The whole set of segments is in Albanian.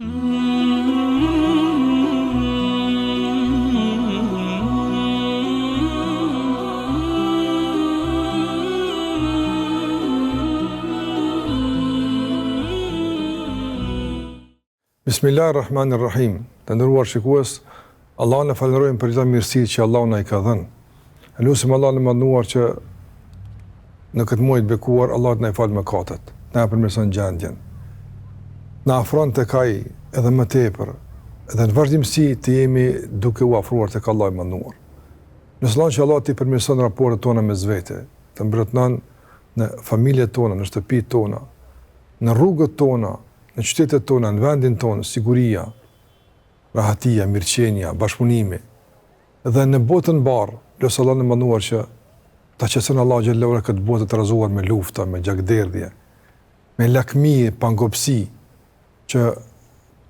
Bismillahirrahmanirrahim. Të nderuar shikues, Allahun e falenderojmë për çdo mirësi që Allahu na i ka dhënë. Lutim Allahun e mënduar që në këtë muaj të bekuar Allahu na i fal mëkatet, na përmirëson gjendjen. Na afron tek Ai edhe më tepër, edhe në vazhdimsi të jemi duke u afruar tek Allahu i mënduar. Nëse që Allah të përmirëson raportet tona mes vete, të mbretëron në familjet tona, në shtëpitë tona, në rrugët tona, në qytetet tona, në vendin tonë, siguria, rahatia, mirëqenia, bashkëpunimi, dhe në botën barë, lësë Allah në mënduar që ta qësën Allah gjellore këtë botë të razuar me lufta, me gjakderdhje, me lakmije, pangopsi, që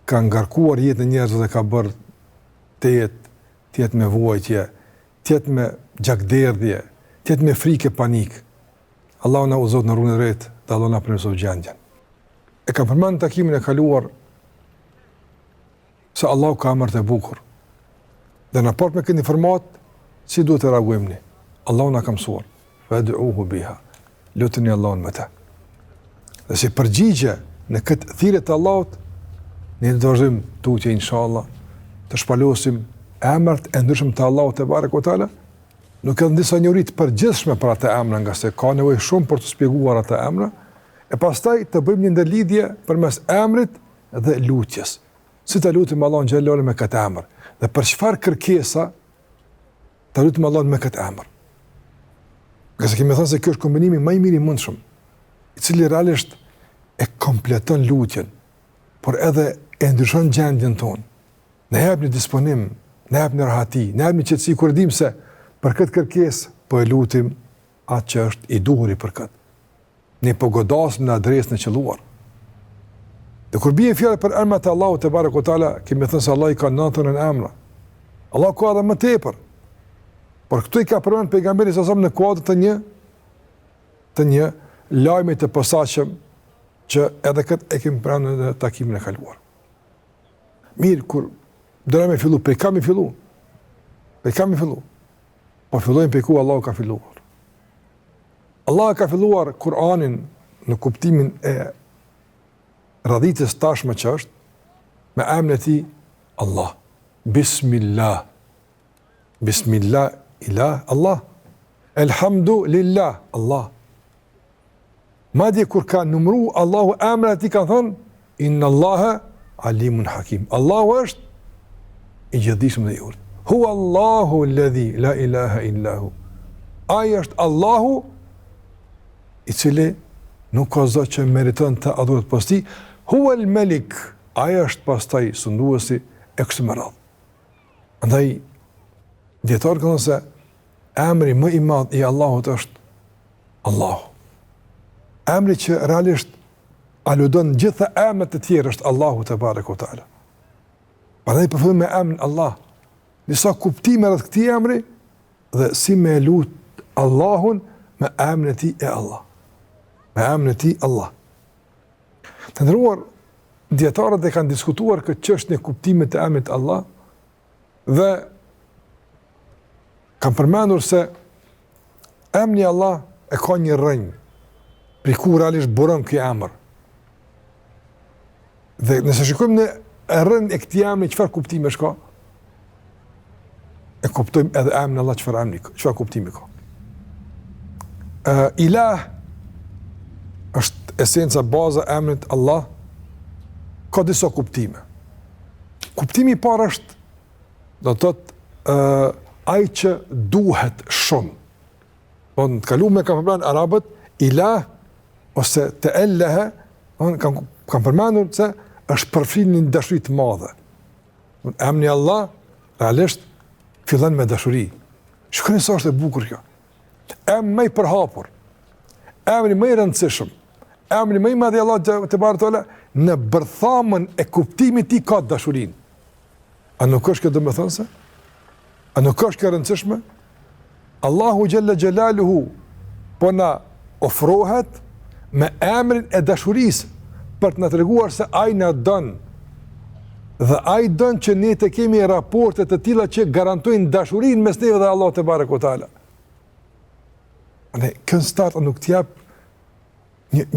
ka ngarkuar jetë në njerëzve dhe ka bërë të jetë me vuajtje, të jetë me gjakderdhje, të jetë me frike, panik. Allah në uzot në rrugën e drejtë dhe Allah në përmirësoj gjendjen. E kam përmend në takimin e kaluar se Allahu ka emër të bukur. Dhe në raport me këtë format, si duhet të reagojmë ne? Allahu na ka mësuar, fad'uhu biha. Luteni Allahun me të. Dhe si përgjigje në këtë thirrje të Allahut, ne do vazhdojmë tutje inshallah të shpalosim emrat e ndryshëm të Allahut te barekuhu teala. Nuk ka disa njohuri të përgjithshme për atë emra, nga se ka nevojë shumë për të shpjeguar atë emra. E pastaj të bëjmë një ndërlidhje përmes emrit dhe lutjes. Si të lutim Allahun xhallahu me këtë emër dhe për çfarë kërkesa të lutim Allahun me këtë emër. Gjasë kemi thënë se kjo është kombinimi më i mirë i mundshëm, i cili realisht e kompleton lutjen, por edhe e ndryshon gjendjen tonë. Ne jap një disponim, ne jap një rahati, ne jap një qetësi kur dim se për këtë kërkesë po e lutim atë që është i duhur për këtë. Ne po godasim në adresën e qelluar. Dhe kur bie fjalë për emrat e Allahut te barekuhu teala, kemi thënë se Allah i ka 99 emra. Allah ka edhe më tepër. Por këtu i ka përmendur pejgamberi sa në kuadër të një lajmi të posaçëm që edhe këtë e kemi pranuar në takimin e kaluar. Mirë, kur do me fillu, pe kam i fillu. Po fillojmë pe ku Allahu ka filluar. Allah ka filluar Kur'anin në kuptimin e radhitës tashme që është me emrin e tij Allah. Bismillah. Bismillah ilah Allah. Elhamdulillah Allah. Madje kur ka numëruar Allahu emrat e tij ka thënë inna Allaha alimun hakim. Allahu është i gjithdijshëm dhe i urtë. Huwa Allahu alladhi la ilaha illa hu. Ai është Allahu i cili nuk ka zot që meriton të adhurohet pas tij, huwa al-malik, ai është pastaj sunduesi e kësaj radhë. Andaj dietar kanë se emri më i madh i Allahut është Allahu. Emri që realisht aludon gjitha emrat e tjerë është Allahu te barekuhu teala. Prandaj përfundon me emrin Allah. Disa kuptime rreth këtij emri dhe si me lut Allahun me emrin e tij e Allah. Me emrin e tij Allah. Të nderuar, dietarët e kanë diskutuar këtë çështje në kuptimin e emrit Allah dhe kanë përmendur se emri Allah e ka një rrënjë për ku realisht buron ky emër. Dhe nëse shikojmë në rrënjën e këtij emri çfarë kuptime ka? E kuptojmë edhe emrin Allah çfarë kuptimi ka. Ilah është esenca, baza e emrit Allah, ka disa kuptime. Kuptimi i parë është, do të thotë, ai që duhet shumë. Po në të kaluar ka përmendur arabët ilah ose ta'allaha, kanë përmendur se është përfshirë një dashuri të madhe. Emri Allah realisht fillon me dashuri. Shikoni sa është e bukur kjo. Emri më i përhapur, emri më i rëndësishëm, emri më i madh i Allahut te barekuhu në bërthamën e kuptimit të tij ka dashurinë. A nuk është kjo domethënse? A nuk është kjo rëndësishme? Allahu Jalla Jalaluhu po na ofrohet me emrin e dashurisë për të na treguar se ai na don, Dhe ai don që ne të kemi raporte të tilla që garantojnë dashurinë mes neve dhe Allahut te bareku teala. Ne kënd start nuk t'jap një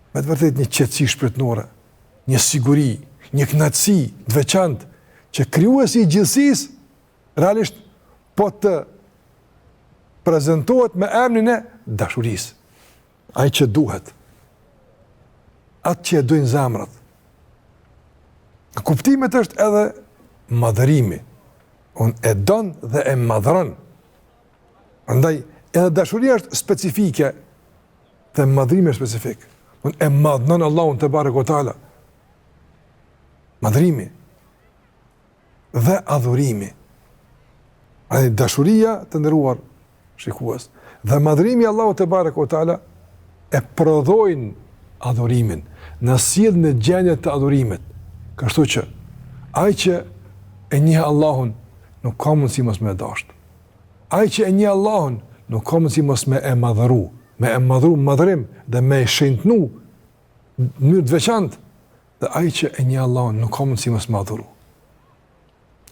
me të vërtet një qetësi shpirtërore, një siguri, një kënaqësi të veçantë që krijuesi i gjithësisë realisht po të prezantohet me emrin e dashurisë. Ai që duhet. Atë që e dojnë zemrat. Kuptimet është edhe madhërimi. Unë e don dhe e madhëron. Andaj, edhe dashuria është specifike dhe madhërimi është specifik. Unë e madhënon Allahun te bareku teala. Madhërimi dhe adhurimi. Andaj, dashuria të nderuar shikues dhe madhërimi Allahut te bareku teala e prodhojnë adhurimin, në sjell në gjendje të adhurimit. Kështu që ai që e njeh Allahun nuk ka mundësi mos me dashur. Ai që e njeh Allahun nuk ka mundësi mos me e madhëru, madhërim dhe me e shenjtnu në mënyrë të veçantë. Dhe ai që e njeh Allahun nuk ka mundësi mos me adhuru.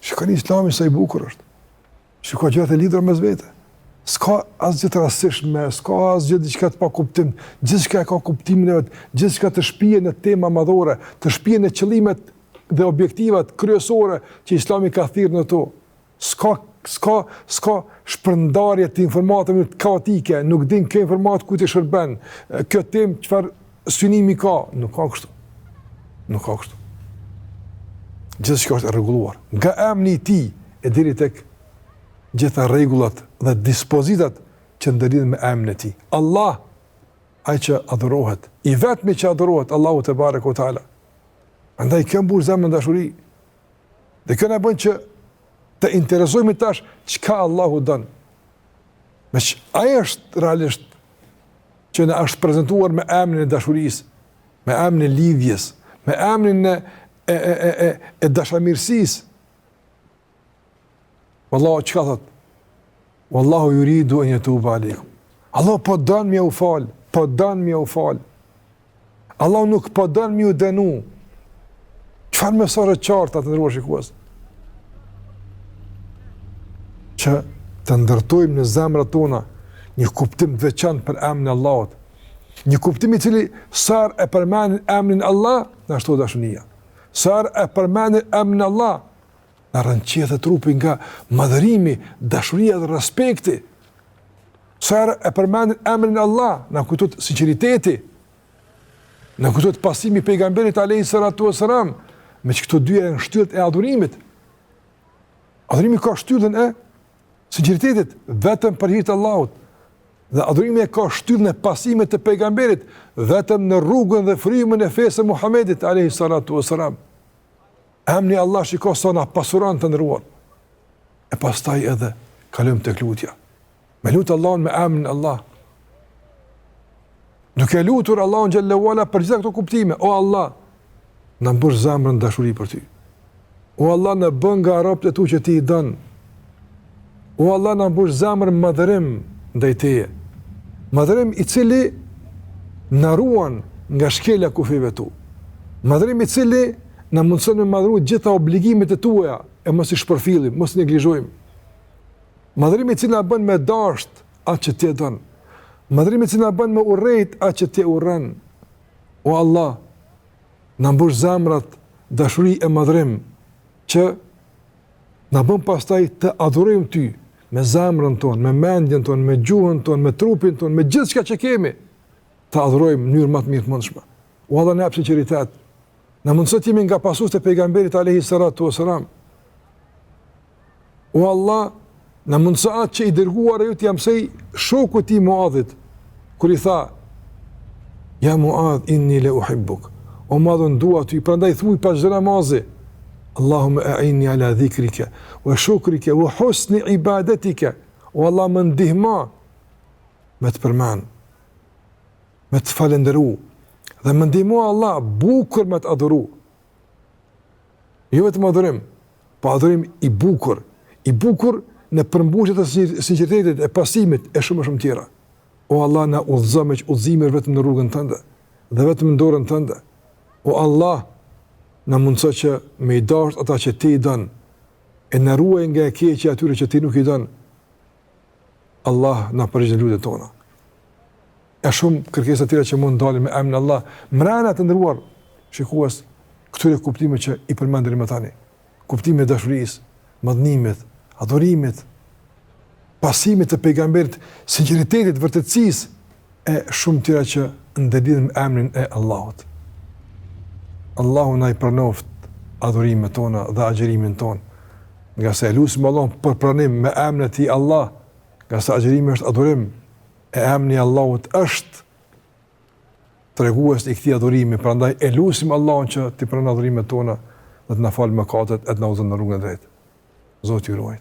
Shikoni Islami sa i bukur është. Shikoj gjërat e lidhura mes vete. S'ka asgjë të rastishme, s'ka asgjë diçka të pa kuptim, gjithçka ka kuptimin e vet, gjithçka të shpihen në tema madhore, të shpihen në qëllimet dhe objektivat kryesore që Islami ka thirrur në to. S'ka shpërndarje të informatave të kaotike, nuk din kë informat ku të shërben, kjo temë çfarë synimi ka, nuk ka kështu. Nuk ka kështu. Gjithçka është e rregulluar. Nga emri i tij e deri tek gjitha rregullat dhe dispozitat që ndërlidhen me emrin e tij. Allah, ai që adhurohet, i vetmi që adhurohet, Allahu te bareku teala. Andaj kjo mbush zemrën dashuri. Dhe kjo na bën që të interesojmë tash çka Allahu don. Meq ai është realisht që na është prezantuar me emrin e dashurisë, me emrin e lidhjes, me emrin e dashamirësisë. Wallahu çka thot? Wallahu yuridu an yatuba alaykum. Allah po don më u fal, po don më u fal. Allah nuk po don më u dënu. Çfarë mesazhe qarta të ndërruar shikues? Që të ndërtojmë në zemrat tona një kuptim të veçantë për emrin e Allahut. Një kuptim i cili sa e përmend emrin Allah, na shto dashuria. Sa e përmend emrin Allah, në rënqie dhe trupi nga madhërimi, dashuria dhe respekti. Sërë e përmendin emrin Allah, në kujtot sinceriteti, në kujtot pasimi pejgamberit alayhi salatu wassalam, me që këto dyja e në shtyllët e adhurimit. Adhurimi ka shtyllën e sinceritetit, vetëm për hir të Allahut. Dhe adhurimi e ka shtyllën e pasimit të pejgamberit, vetëm në rrugën dhe frymën e fesë e Muhamedit alayhi salatu wassalam. Emri Allah shiko sa na pasuron të ndëruar. E pastaj edhe kalojmë tek lutja. Me lutë Allahun me emrin Allah. Duke lutur Allahun xhallahu ala për gjitha këto kuptime. O Allah, na mbush zemrën dashuri për ty. O Allah, na bën nga robët e tu që ti i don. O Allah, na mbush zemrën madhërim ndaj teje. Madhërim i cili na ruan nga shkelja kufive tu. Madhërim i cili na mundson me madhru gjitha obligimet e tuaja, e mos i shpërfillim, mos i neglizhojmë. Madhrimi i cili na bën me dasht atë që ti e don. Madhrimi i cili na bën me urrejt atë që ti urren. O Allah, na mbush zemrat dashuri e madhrim që na bën pastaj të adhurojmë ty me zemrën tonë, me mendjen tonë, me gjuhën tonë, me trupin tonë, me gjithçka që kemi, të adhurojmë në mënyrë më të mirë të mundshme. O Allah, na jap sinqeritet. Na mundësot jemi nga pasues të pejgamberit alayhi salatu wassalam. O Allah, na mundësot që i dërguar e ju t'jam mësej shoku ti Muadhit, kur i tha, ja Muadh, inni le uhibbuk. O Muadh, dua ty, prandaj thuj pas çdo namazi, Allahumma a'inni ala dhikrika wa shukrika wa husni ibadatika. O Allah, më ndihmo me të përmend, me të falendëru, dhe më ndihmo Allah bukur me të adhuru. Jo vetëm adhurim, po adhurim i bukur në përmbushje të sinqeritetit, e pasimit, e shumë tjera. O Allah, na udhëzo me udhëzimin vetëm në rrugën tënde dhe vetëm në dorën tënde. O Allah, na mundëso që me i dashur ata që ti i don, e na ruaj nga e keqja atyre që ti nuk i don. Allah na përgjigj lutjet tona. E shumë kërkesa të tjera që mund dalin me emrin Allah, mrena të ndëruar, shikues, këtyre kuptime që i përmendëm më tani. Kuptime të dashurisë, madhnimit, adhurimit, pasimit të pejgamberit, sinqeritetit, vërtetësisë e shumë tjera që ndëlidhen me emrin e Allahut. Allahu na i pranoft adhurimet tona dhe agjërimin ton. Nga se lutim Allahun për pranim me emrin e tij Allah, nga se agjërimi është adhurim, e emri i Allahut është tregues i këtij adhurimi, prandaj e lutim Allahun që të pranon adhurimet tona dhe të na falë mëkatet e të na udhëzon në rrugën e drejtë. Zoti ju ruaj.